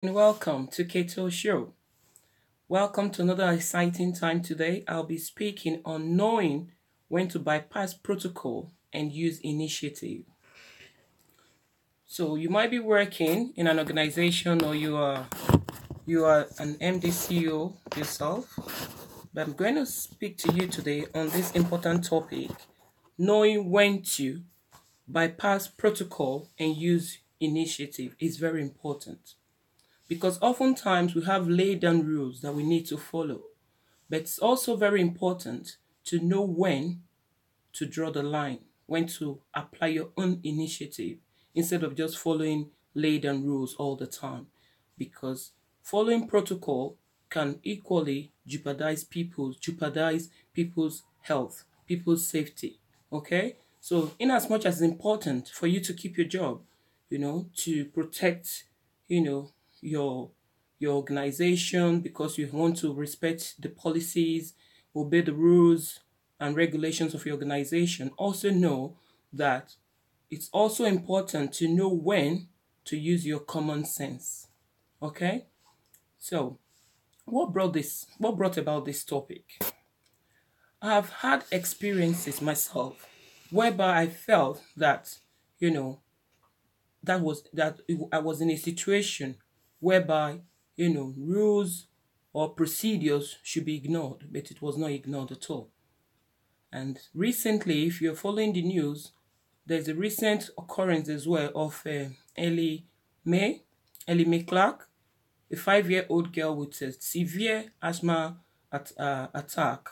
And welcome to Keto Show. Welcome to another exciting time today. I'll be speaking on knowing when to bypass protocol and use initiative. So you might be working in an organization or you are an MDCO yourself, but I'm going to speak to you today on this important topic, knowing when to bypass protocol and use initiative is very important. Because oftentimes we have laid down rules that we need to follow. But it's also very important to know when to draw the line, when to apply your own initiative instead of just following laid down rules all the time. Because following protocol can equally jeopardize people's health, people's safety. Okay? So in as much as it's important for you to keep your job, to protect, you know, your your organization because you want to respect the policies, obey the rules and regulations of your organization. Also know that it's also important to know when to use your common sense. Okay? So, what brought about this topic? I've had experiences myself whereby I felt that, you know, I was in a situation whereby rules or procedures should be ignored, but it was not ignored at all. And recently, if you're following the news, there's a recent occurrence as well of Ellie May, Ellie May Clark, a 5-year-old girl with a severe asthma attack,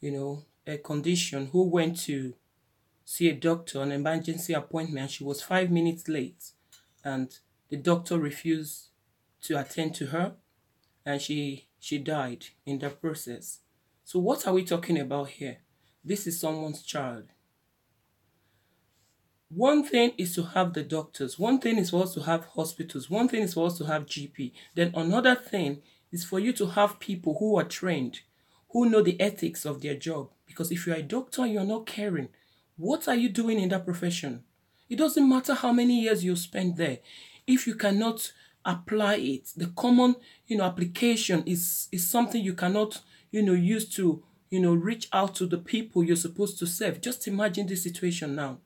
a condition, who went to see a doctor on an emergency appointment. She was 5 minutes late, and the doctor refused to attend to her, and she died in the process. So what are we talking about here? This is someone's child. One thing is to have the doctors. One thing is for us to have hospitals. One thing is for us to have GP. Then another thing is for you to have people who are trained, who know the ethics of their job. Because if you're a doctor and you're not caring, what are you doing in that profession? It doesn't matter how many years you spend there. If you cannot apply it, the common, application is something you cannot, use to, reach out to the people you're supposed to serve. Just imagine this situation now.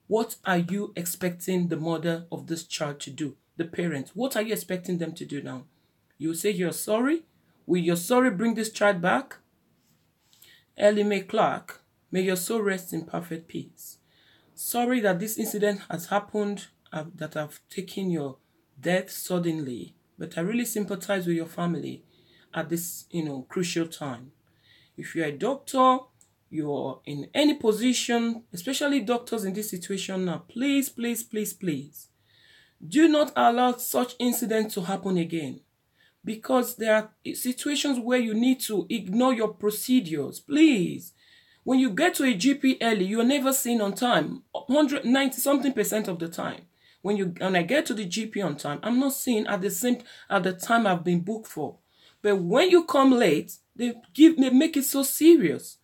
What are you expecting the mother of this child to do? The parents, what are you expecting them to do now? You say you're sorry? Will your sorry bring this child back? Ellie Mae Clark, may your soul rest in perfect peace. Sorry that this incident has happened, that I've taken your death suddenly, but I really sympathize with your family at this, crucial time. If you're a doctor, you're in any position, especially doctors in this situation now, please, please, please, please, do not allow such incidents to happen again. Because there are situations where you need to ignore your procedures. Please. When you get to a GP early, you're never seen on time. 190 something percent of the time. When I get to the GP on time, I'm not seen at the time I've been booked for. But when you come late, they make it so serious.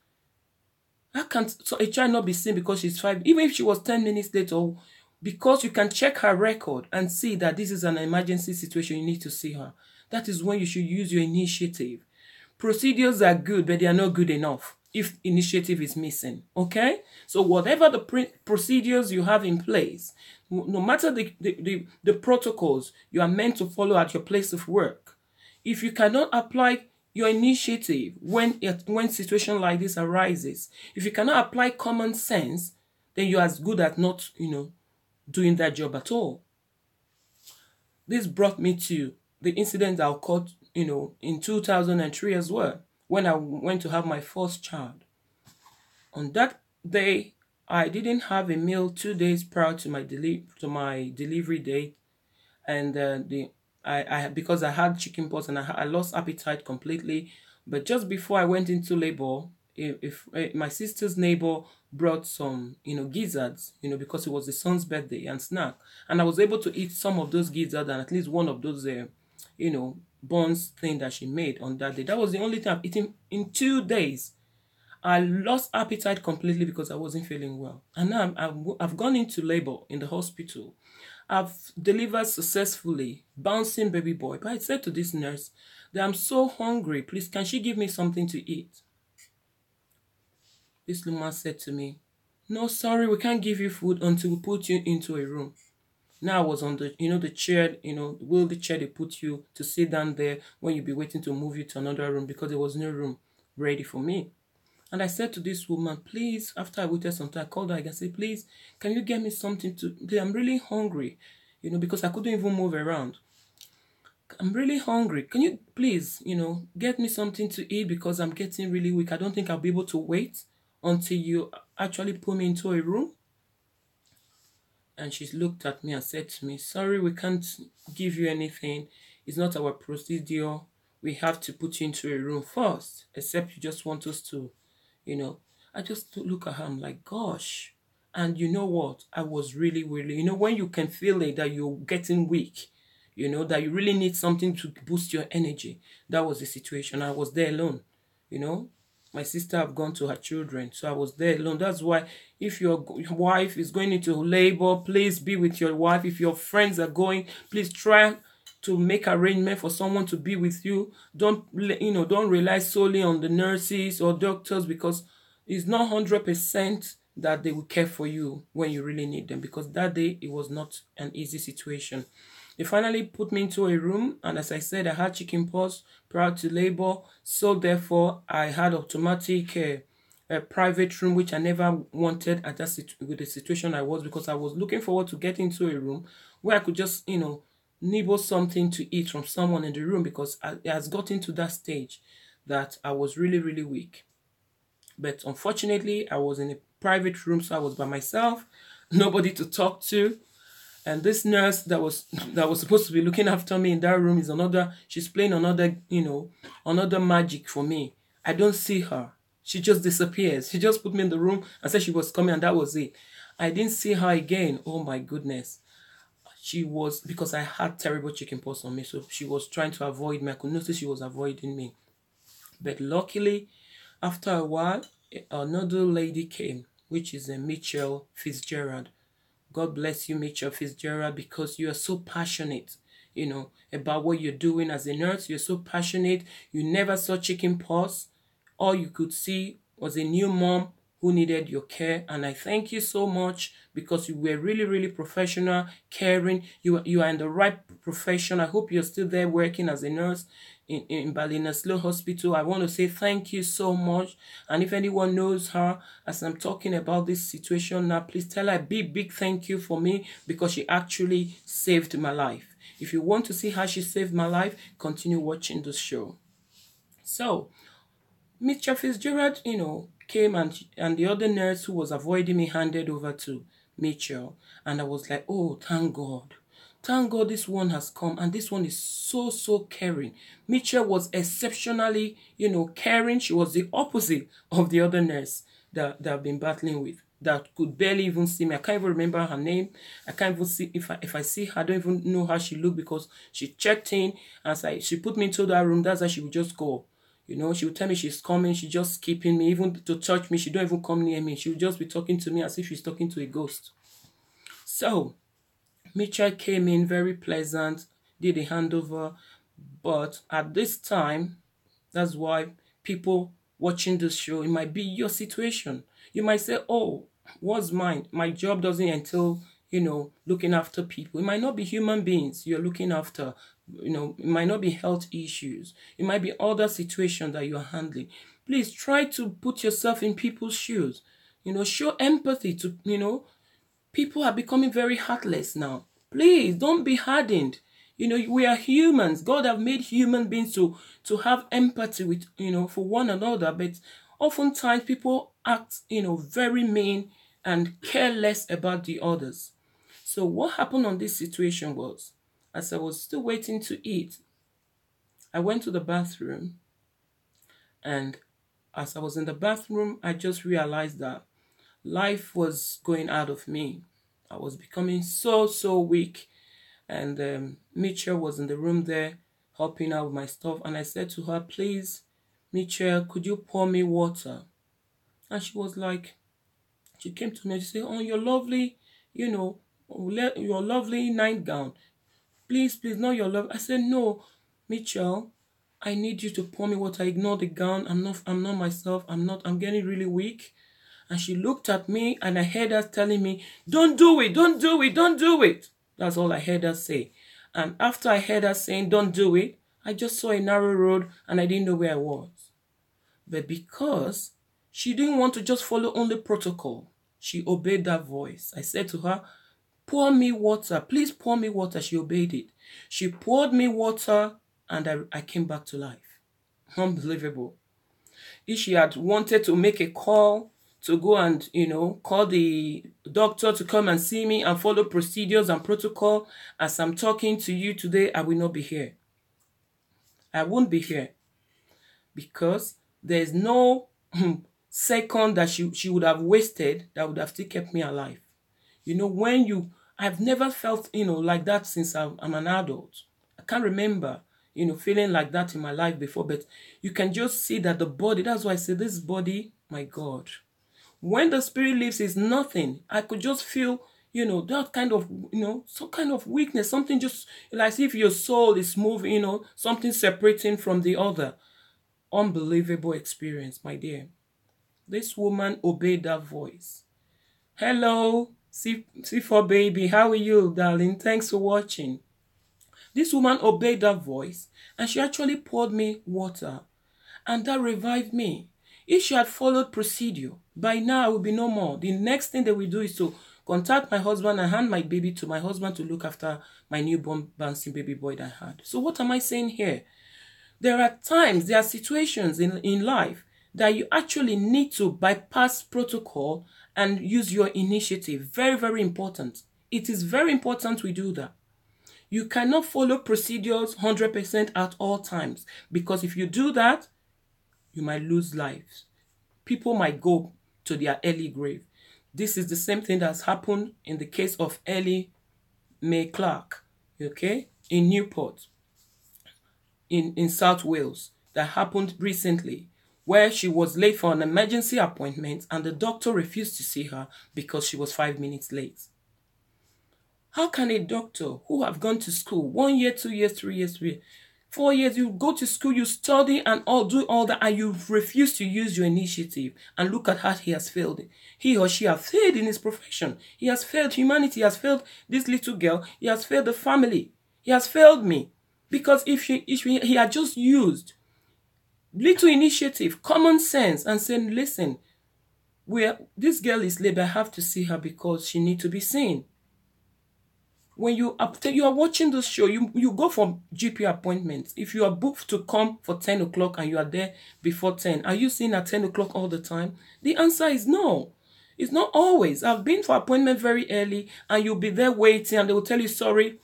How can a child not be seen because she's 5, even if she was 10 minutes late, or because you can check her record and see that this is an emergency situation, you need to see her. That is when you should use your initiative. Procedures are good, but they are not good enough if initiative is missing. Okay? So whatever the procedures you have in place, no matter the protocols you are meant to follow at your place of work, if you cannot apply your initiative when situation like this arises, if you cannot apply common sense, then you're as good at not, doing that job at all. This brought me to the incident that occurred, in 2003 as well, when I went to have my first child. On that day, I didn't have a meal 2 days prior to my delivery date, and I because I had chickenpox and I lost appetite completely. But just before I went into labor, if my sister's neighbor brought some gizzards, because it was the son's birthday, and snack, and I was able to eat some of those gizzards and at least one of those buns thing that she made on that day. That was the only time I've eaten in 2 days. I lost appetite completely because I wasn't feeling well. And now I've gone into labor in the hospital. I've delivered successfully, bouncing baby boy. But I said to this nurse that I'm so hungry. Please, can she give me something to eat? This woman said to me, no, sorry, we can't give you food until we put you into a room. Now I was on the, the chair, the wheelchair they put you to sit down there when you be waiting to move you to another room because there was no room ready for me. And I said to this woman, please, after I waited some time, I called her again and said, please, can you get me something to, I'm really hungry, because I couldn't even move around. I'm really hungry. Can you please, get me something to eat because I'm getting really weak. I don't think I'll be able to wait until you actually put me into a room. And she looked at me and said to me, sorry, we can't give you anything. It's not our procedure. We have to put you into a room first, except you just want us to, I just look at her, I'm like, gosh. And you know what? I was really, really, when you can feel it, that you're getting weak, that you really need something to boost your energy. That was the situation. I was there alone, my sister have gone to her children, so I was there alone. That's why if your wife is going into labor, please be with your wife. If your friends are going, please try to make arrangement for someone to be with you. Don't rely solely on the nurses or doctors, because it's not 100% that they will care for you when you really need them, because that day it was not an easy situation. They finally put me into a room, and as I said, I had chicken pox prior to labor, so therefore I had automatic a private room, which I never wanted at that with the situation I was, because I was looking forward to get into a room where I could just nibble something to eat from someone in the room, because it has gotten to that stage that I was really, really weak. But unfortunately, I was in a private room, so I was by myself, nobody to talk to. And this nurse that was supposed to be looking after me in that room is she's playing another magic for me. I don't see her. She just disappears. She just put me in the room and said she was coming, and that was it. I didn't see her again. Oh my goodness. Because I had terrible chicken pox on me, so she was trying to avoid me. I could notice she was avoiding me. But luckily, after a while, another lady came, which is a Mitchell Fitzgerald. God bless you, Mitchell Fitzgerald, because you are so passionate, about what you're doing as a nurse. You're so passionate. You never saw chicken pox. All you could see was a new mom who needed your care. And I thank you so much, because you were really, really professional, caring. You are in the right profession. I hope you're still there working as a nurse in Ballinasloe Hospital. I want to say thank you so much. And if anyone knows her, as I'm talking about this situation now, please tell her a big, big thank you for me, because she actually saved my life. If you want to see how she saved my life, continue watching the show. So, Mr. Fitzgerald, came, and the other nurse who was avoiding me handed over to Mitchell. And I was like, oh, thank God. Thank God this one has come, and this one is so, so caring. Mitchell was exceptionally, caring. She was the opposite of the other nurse that I've been battling with, that could barely even see me. I can't even remember her name. I can't even see, if I see her, I don't even know how she looked, because she checked in, and she put me into that room. That's how she would just go. She would tell me she's coming. She just keeping me, even to touch me. She don't even come near me. She would just be talking to me as if she's talking to a ghost. So, Mitchell came in very pleasant, did a handover. But at this time, that's why people watching this show, it might be your situation. You might say, oh, what's mine? My job doesn't entail, looking after people. It might not be human beings you're looking after. It might not be health issues. It might be other situations that you're handling. Please try to put yourself in people's shoes. Show empathy to, people are becoming very heartless now. Please don't be hardened. We are humans. God have made human beings to have empathy with, for one another. But oftentimes people act, very mean and care less about the others. So what happened on this situation was, as I was still waiting to eat, I went to the bathroom, and as I was in the bathroom, I just realized that life was going out of me. I was becoming so, so weak. And Mitchell was in the room there helping out with my stuff. And I said to her, please, Mitchell, could you pour me water? And she was like, she came to me and she said, oh, you're lovely, your lovely nightgown. Please, please, not your love. I said, no, Mitchell, I need you to pour me water. Ignore the gown. I'm not myself. I'm getting really weak. And she looked at me and I heard her telling me, don't do it, don't do it, don't do it. That's all I heard her say. And after I heard her saying, don't do it, I just saw a narrow road and I didn't know where I was. But because she didn't want to just follow only protocol, she obeyed that voice. I said to her, pour me water. Please pour me water. She obeyed it. She poured me water and I came back to life. Unbelievable. If she had wanted to make a call to go and, call the doctor to come and see me and follow procedures and protocol, as I'm talking to you today, I will not be here. I won't be here because there's no second that she would have wasted that would have still kept me alive. I've never felt, like that since I'm an adult. I can't remember, feeling like that in my life before, but you can just see that the body, that's why I say this body, my God, when the spirit leaves is nothing. I could just feel, that kind of, some kind of weakness, something just like if your soul is moving, something separating from the other. Unbelievable experience, my dear. This woman obeyed that voice. Hello, C4 baby, how are you, darling? Thanks for watching. This woman obeyed that voice and she actually poured me water and that revived me. If she had followed procedure, by now I would be no more. The next thing they will do is to contact my husband and hand my baby to my husband to look after my newborn bouncing baby boy that I had. So what am I saying here? There are situations in life that you actually need to bypass protocol and use your initiative. Very, very important. It is very important we do that. You cannot follow procedures 100% at all times, because if you do that, you might lose lives. People might go to their early grave. This is the same thing that's happened in the case of Ellie Mae Clark, okay, in Newport, in South Wales, that happened recently, where she was late for an emergency appointment and the doctor refused to see her because she was 5 minutes late. How can a doctor who have gone to school 1 year, 2 years, 3 years, 4 years, you go to school, you study and do all that, and you refuse to use your initiative, and look at how he has failed. He or she has failed in his profession. He has failed humanity. He has failed this little girl. He has failed the family. He has failed me. Because if he had just used little initiative, common sense, and said, listen, this girl is late, I have to see her because she needs to be seen. When you are watching this show, you go for GP appointments. If you are booked to come for 10 o'clock and you are there before 10, are you seen at 10 o'clock all the time? The answer is no. It's not always. I've been for appointment very early and you'll be there waiting and they will tell you, sorry,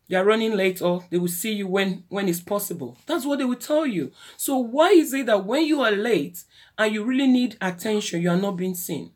they are running late, or they will see you when it's possible. That's what they will tell you. So why is it that when you are late and you really need attention, you are not being seen?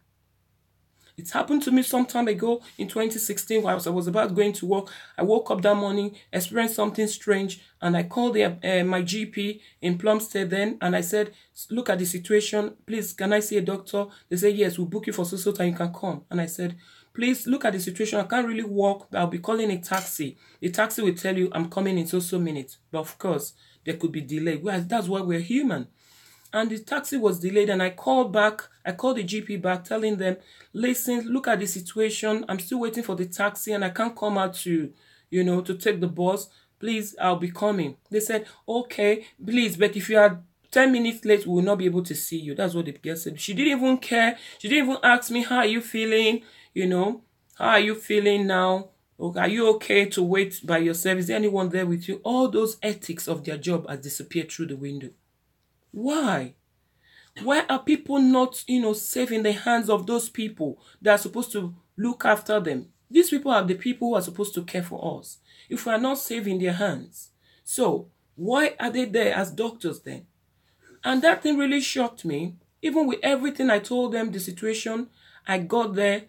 It happened to me some time ago in 2016 while I was about going to work. I woke up that morning, experienced something strange, and I called my GP in Plumstead then, and I said, look at the situation. Please, can I see a doctor? They said, yes, we'll book you for so time you can come. And I said, please look at the situation. I can't really walk, but I'll be calling a taxi. The taxi will tell you I'm coming in so minutes. But of course, there could be delay. Well, that's why we're human. And the taxi was delayed and I called the GP back telling them, listen, look at the situation. I'm still waiting for the taxi and I can't come out to take the bus. Please, I'll be coming. They said, okay, please, but if you are 10 minutes late, we will not be able to see you. That's what the girl said. She didn't even care. She didn't even ask me, how are you feeling? How are you feeling now? Okay, are you okay to wait by yourself? Is there anyone there with you? All those ethics of their job has disappeared through the window. Why? Why are people not, safe in the hands of those people that are supposed to look after them? These people are the people who are supposed to care for us. If we are not safe in their hands, so why are they there as doctors then? And that thing really shocked me. Even with everything I told them, the situation, I got there,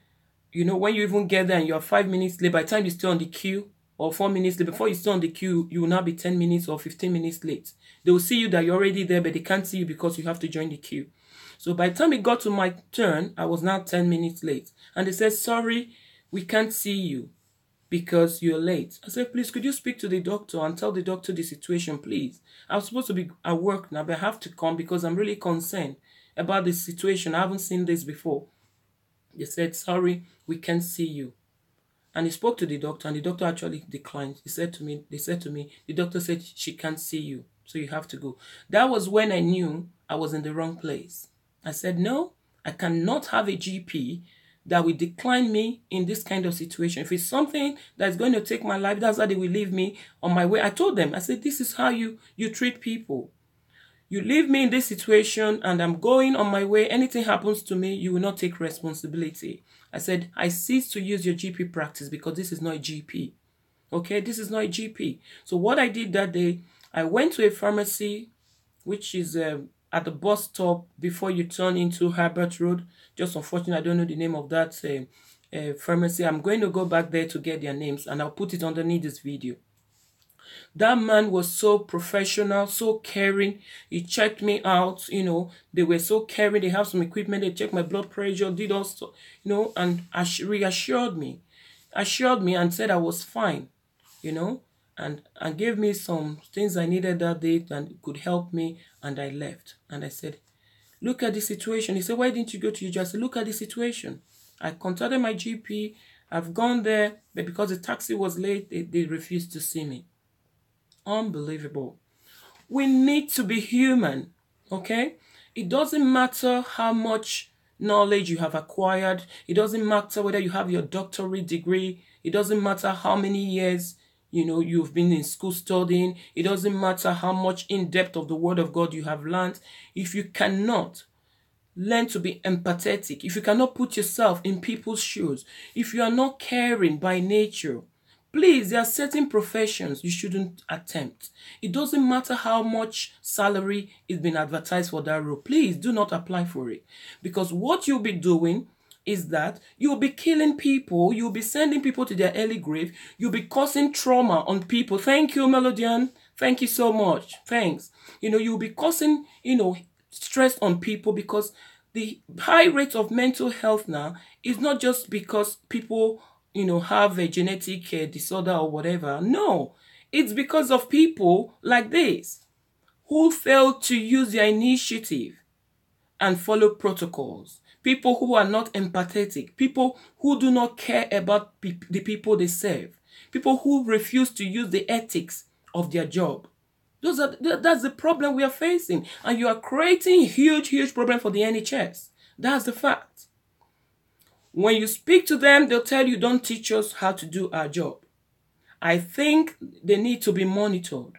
when you even get there and you're 5 minutes late, by the time you stay on the queue, or 4 minutes late, before you stay on the queue, you will now be 10 minutes or 15 minutes late. They will see you that you're already there, but they can't see you because you have to join the queue. So by the time it got to my turn, I was now 10 minutes late. And they said, sorry, we can't see you because you're late. I said, please, could you speak to the doctor and tell the doctor the situation, please? I'm supposed to be at work now, but I have to come because I'm really concerned about this situation. I haven't seen this before. They said, sorry, we can't see you. And he spoke to the doctor, and the doctor actually declined. They said to me, the doctor said she can't see you, so you have to go. That was when I knew I was in the wrong place. I said, no, I cannot have a GP that will decline me in this kind of situation. If it's something that's going to take my life, that's how they will leave me on my way. I told them, I said, this is how you treat people. You leave me in this situation and I'm going on my way. Anything happens to me, you will not take responsibility. I said, I cease to use your GP practice because this is not a GP. Okay, this is not a GP. So what I did that day, I went to a pharmacy, which is at the bus stop before you turn into Herbert Road. Just unfortunately, I don't know the name of that pharmacy. I'm going to go back there to get their names, and I'll put it underneath this video. That man was so professional, so caring. He checked me out, they were so caring. They have some equipment. They checked my blood pressure, did all stuff, and reassured me and said I was fine, and gave me some things I needed that day and could help me. And I left. And I said, look at the situation. He said, why didn't you go to your? I said, look at the situation. I contacted my GP. I've gone there, but because the taxi was late, they refused to see me. Unbelievable. We need to be human, okay? It doesn't matter how much knowledge you have acquired. It doesn't matter whether you have your doctorate degree. It doesn't matter how many years, you've been in school studying. It doesn't matter how much in depth of the Word of God you have learned. If you cannot learn to be empathetic, if you cannot put yourself in people's shoes, if you are not caring by nature, please, there are certain professions you shouldn't attempt. It doesn't matter how much salary is being advertised for that role. Please do not apply for it. Because what you'll be doing is that you'll be killing people. You'll be sending people to their early grave. You'll be causing trauma on people. Thank you, Melodian. Thank you so much. Thanks. You'll be causing, stress on people, because the high rate of mental health now is not just because people have a genetic disorder or whatever. No, it's because of people like this who fail to use their initiative and follow protocols. People who are not empathetic. People who do not care about the people they serve. People who refuse to use the ethics of their job. That's the problem we are facing. And you are creating a huge problem for the NHS. That's the fact. When you speak to them, they'll tell you, don't teach us how to do our job. I think they need to be monitored.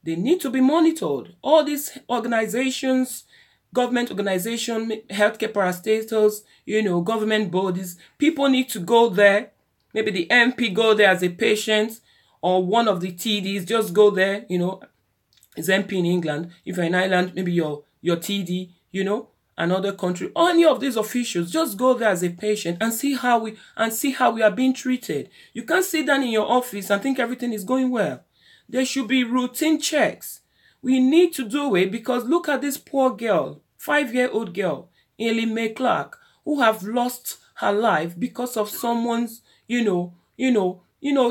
They need to be monitored. All these organizations, government organizations, healthcare parastatals, government bodies, people need to go there. Maybe the MP go there as a patient, or one of the TDs just go there, is MP in England. If you're in Ireland, maybe your TD, another country, any of these officials, just go there as a patient and see how we are being treated. You can't sit down in your office and think everything is going well. There should be routine checks. We need to do it, because look at this poor girl, 5-year-old girl, Ellie Mae Clark, who have lost her life because of someone's,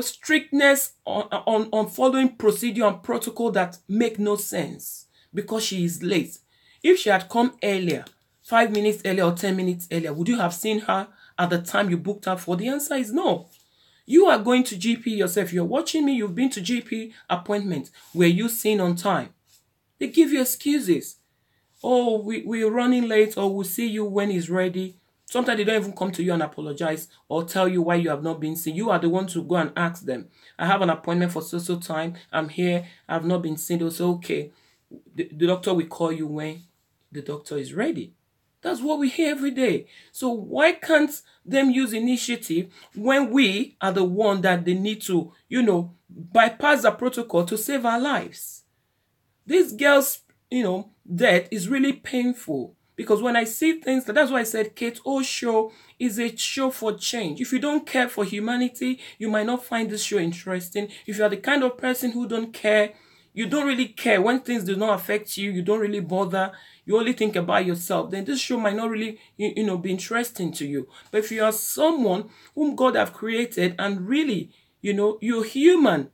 strictness on following procedure and protocol that make no sense because she is late. If she had come earlier, 5 minutes earlier or 10 minutes earlier, would you have seen her at the time you booked her for? The answer is no. You are going to GP yourself. You're watching me. You've been to GP appointments. Were you seen on time? They give you excuses. Oh, we're running late, or we'll see you when he's ready. Sometimes they don't even come to you and apologize or tell you why you have not been seen. You are the one to go and ask them. I have an appointment for so time. I'm here. I've not been seen. They'll say, okay, the doctor will call you when the doctor is ready. That's what we hear every day. So why can't them use initiative when we are the one that they need to, bypass the protocol to save our lives? This girl's, death is really painful, because when I see things, that's why I said Kate O show is a show for change. If you don't care for humanity, you might not find this show interesting. If you are the kind of person who don't care, you don't really care when things do not affect you, you don't really bother, you only think about yourself, then this show might not really be interesting to you. But if you are someone whom God have created and really, you're human.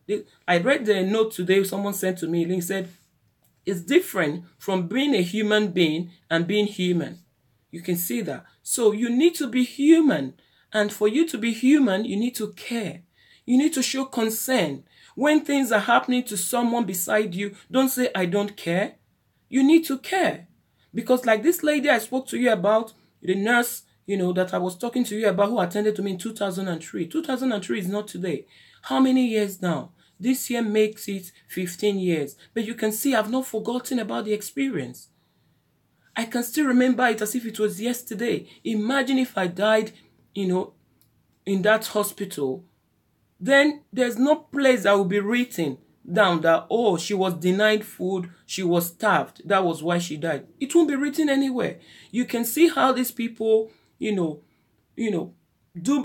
I read the note today someone sent to me, and he said it's different from being a human being and being human. You can see that. So you need to be human. And for you to be human, you need to care. You need to show concern. When things are happening to someone beside you, don't say, I don't care. You need to care. Because like this lady I spoke to you about, the nurse, that I was talking to you about who attended to me in 2003. 2003 is not today. How many years now? This year makes it 15 years. But you can see I've not forgotten about the experience. I can still remember it as if it was yesterday. Imagine if I died, in that hospital. Then there's no place that will be written down that, oh, she was denied food, she was starved, that was why she died. It won't be written anywhere. You can see how these people, do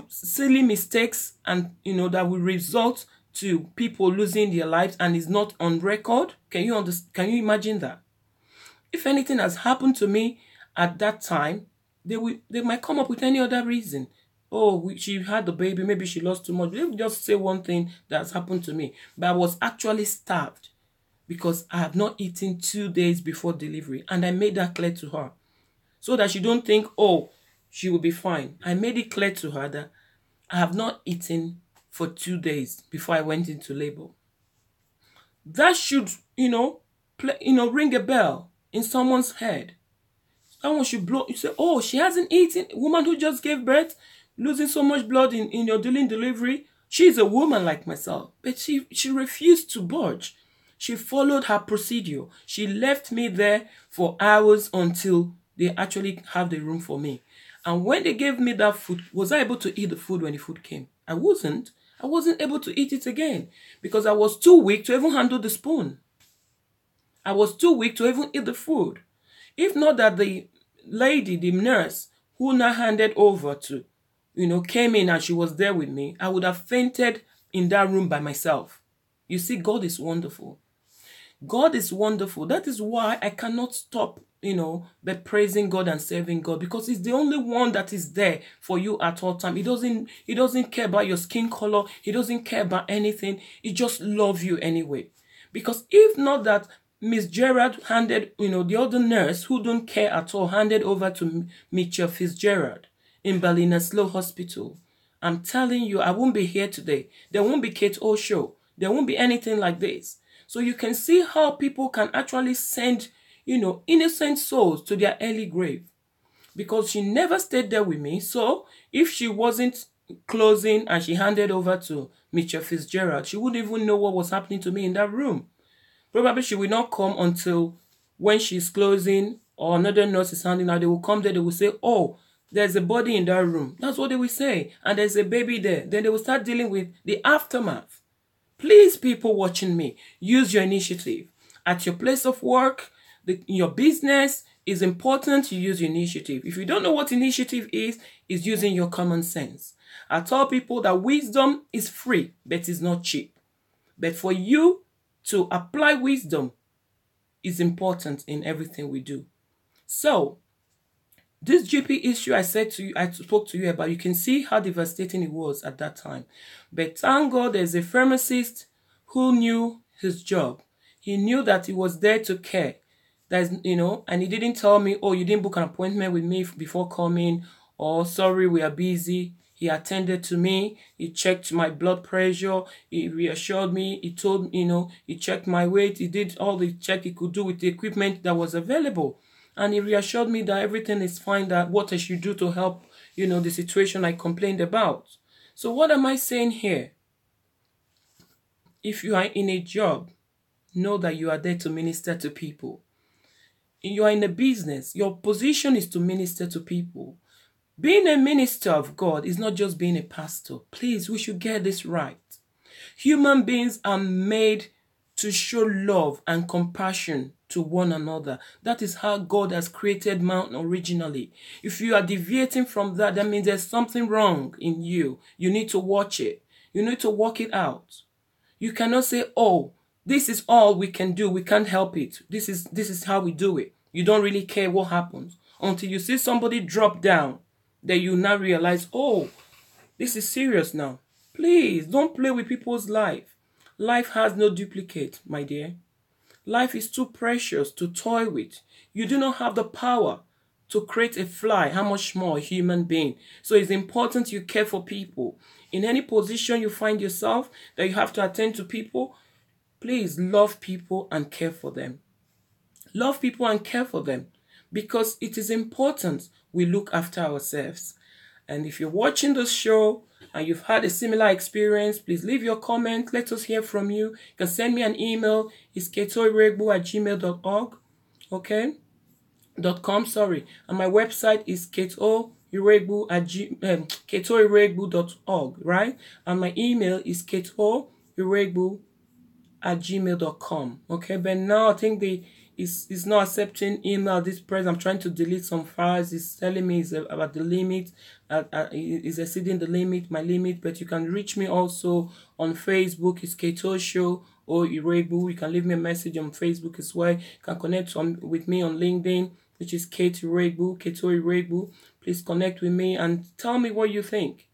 silly mistakes and, that will result to people losing their lives and is not on record. Can you imagine that? If anything has happened to me at that time, they might come up with any other reason. Oh, she had the baby, maybe she lost too much. They will just say one thing that's happened to me. But I was actually starved because I have not eaten 2 days before delivery. And I made that clear to her. So that she don't think, oh, she will be fine. I made it clear to her that I have not eaten for 2 days before I went into labor. That should, ring a bell in someone's head. Someone should blow. You say, oh, she hasn't eaten. A woman who just gave birth, losing so much blood in your delivery. She's a woman like myself. But she refused to budge. She followed her procedure. She left me there for hours until they actually have the room for me. And when they gave me that food, was I able to eat the food when the food came? I wasn't. I wasn't able to eat it again because I was too weak to even handle the spoon. I was too weak to even eat the food. If not that the lady, the nurse, who now handed over to, came in and she was there with me, I would have fainted in that room by myself. You see, God is wonderful. God is wonderful. That is why I cannot stop, but praising God and serving God, because He's the only one that is there for you at all time. He doesn't care about your skin color. He doesn't care about anything. He just loves you anyway. Because if not that Miss Gerard handed, the other nurse who don't care at all, handed over to Mitchell Fitzgerald in Ballinasloe Hospital, I'm telling you, I won't be here today. There won't be Kate Osho. There won't be anything like this. So you can see how people can actually send, innocent souls to their early grave. Because she never stayed there with me. So if she wasn't closing and she handed over to Mitchell Fitzgerald, she wouldn't even know what was happening to me in that room. Probably she will not come until when she's closing or another nurse is handing out. They will come there, they will say, oh, there's a body in that room. That's what they will say. And there's a baby there. Then they will start dealing with the aftermath. Please, people watching me, use your initiative. At your place of work, in your business, it's important you use your initiative. If you don't know what initiative is using your common sense. I tell people that wisdom is free, but it's not cheap. But for you to apply wisdom is important in everything we do. So, this GP issue I spoke to you about, you can see how devastating it was at that time. But thank God there's a pharmacist who knew his job. He knew that he was there to care. And he didn't tell me, oh, you didn't book an appointment with me before coming, or sorry, we are busy. He attended to me. He checked my blood pressure. He reassured me. He told, he checked my weight. He did all the check he could do with the equipment that was available. And he reassured me that everything is fine, that what I should do to help, the situation I complained about. So what am I saying here? If you are in a job, know that you are there to minister to people. You are in a business. Your position is to minister to people. Being a minister of God is not just being a pastor. Please, we should get this right. Human beings are made to show love and compassion to one another. That is how God has created man originally. If you are deviating from that, that means there's something wrong in you. You need to watch it. You need to work it out. You cannot say, oh, This is all we can do. We can't help it. This is how we do it. You don't really care what happens until you see somebody drop down. Then you now realize, oh, this is serious now. Please don't play with people's life. Life has no duplicate, my dear. Life is too precious to toy with. You do not have the power to create a fly, how much more a human being. So it's important you care for people. In any position you find yourself that you have to attend to people, please love people and care for them. Love people and care for them, because it is important we look after ourselves. And if you're watching this show and you've had a similar experience, please leave your comment. Let us hear from you. You can send me an email. It's ketoiregbu@gmail.org. Okay? .com, sorry. And my website is ketoiregbu.org, right? And my email is ketoiregbu@gmail.com. Okay, but now I think it's not accepting email this present. I'm trying to delete some files. It's telling me it's about the limit. It's exceeding the limit, my limit. But you can reach me also on Facebook. It's Keto Show or Iregbu. You can leave me a message on Facebook as well. You can connect with me on LinkedIn, which is Keto Iregbu. Please connect with me and tell me what you think.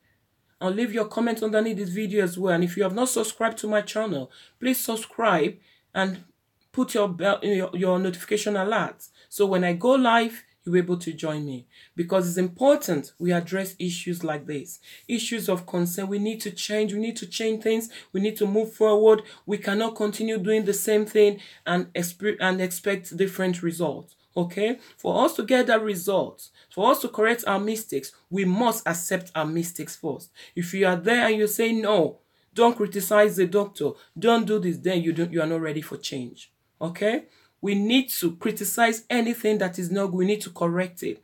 I'll leave your comments underneath this video as well. And if you have not subscribed to my channel, please subscribe and put your bell in your notification alerts. So when I go live, you'll be able to join me. Because it's important we address issues like this. Issues of concern. We need to change. We need to change things. We need to move forward. We cannot continue doing the same thing and expect different results. Okay? For us to get that result, for us to correct our mistakes, we must accept our mistakes first. If you are there and you say, no, don't criticize the doctor, don't do this, then you are not ready for change. Okay? We need to criticize anything that is not good. We need to correct it.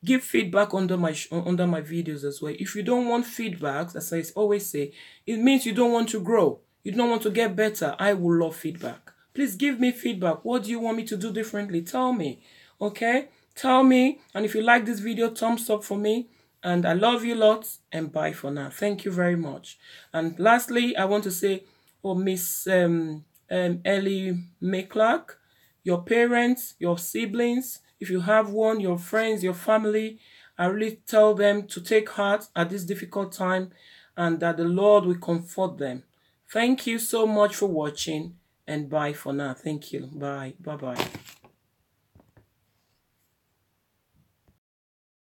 Give feedback under my videos as well. If you don't want feedback, as I always say, it means you don't want to grow. You don't want to get better. I will love feedback. Please give me feedback. What do you want me to do differently? Tell me. Okay? Tell me. And if you like this video, thumbs up for me. And I love you lots. And bye for now. Thank you very much. And lastly, I want to say, Miss Ellie McClark, your parents, your siblings, if you have one, your friends, your family, I really tell them to take heart at this difficult time and that the Lord will comfort them. Thank you so much for watching and bye for now. Thank you. Bye. Bye-bye.